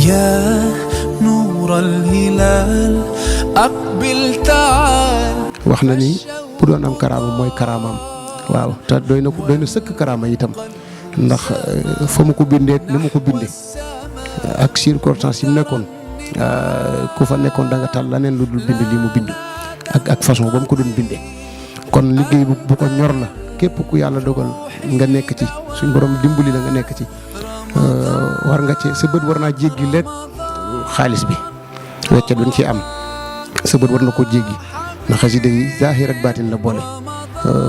يا نور الهلال أقبل تعال. wax na ni bu doon am karaama mooy karaamaam waaw te doy na sëkk karaama itam ndax fa mu ko bindee ni mu ko bindee ak circonstance yi mu nekkoon ku fa nekkoon da nga tal leneen lu dul bind lii mu bind ak façon ba mu ko doon bindee kon liggéey bu ko ñor la képp ku yàlla dogal nga nekk ci suñ borom dimbali la nga nekk ci war nga ci sa bët war naa jéggi lépp xaalis bi wecce duñ ci am sa bët war na ko jéggi ndax xasida yi zaahir ak baatin la boole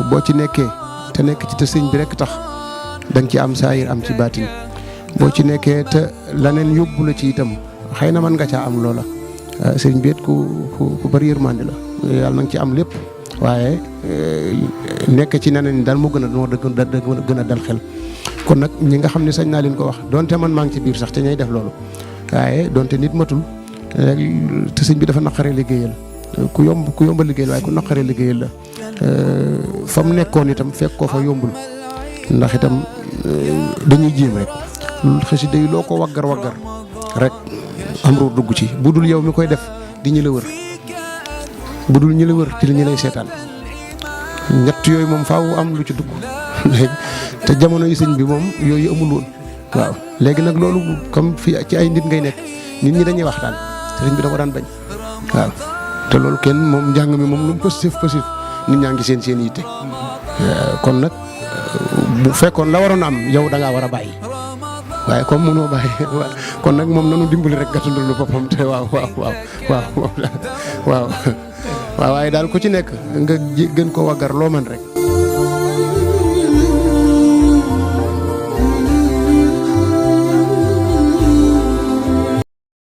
boo ci nekkee te nekk ci te sëñ bi rek tax da nga ci am saahir am ci baatin boo ci nekkee te laneen yóbbu la ci itam xëy na mën nga caa am loola sëñ bi it ku bari yërmande la yàlla na nga ci am lépp waaye nekk ci neneen daal moo gën a dal xel kon nag ñi nga xam ne sañ naa leen ko wax donte man maa ngi ci biir sax te ñay def loolu waaye donte nit matul te sëñ bi dafa naqaree liggéeyal ku yomba liggéeyal waaye ku naqaree liggéeyal la fa mu nekkoon itam fekk ko fa yombul ndax itam dañuy jéem rek xasida yi loo ko waggar rek am ruur dugg ci bu dul yow mi koy def di ñi la wër bu dul ñi la wër ci la ñi lay seetaan ñett yooyu moom faaw am lu ci dugg te jamono yi sëñ bi moom yooyu amul woon waaw léegi nag loolu comme fii ci ay nit ngay nekk nit ñi dañuy waxtaan sëñ bi da ko daan bañ waaw te loolu kenn moom njàng mi moom lu mu positif nit ñaa ngi seen yitte kon nag bu fekkoon la waroon am yow da ngaa war a bàyyi waaye comme mënoo bàyyi kon nag moom nanu dimbali rek gàttandul lu boppam te waaw waaye daal ku ci nekk nga gën ko waggar loo man rek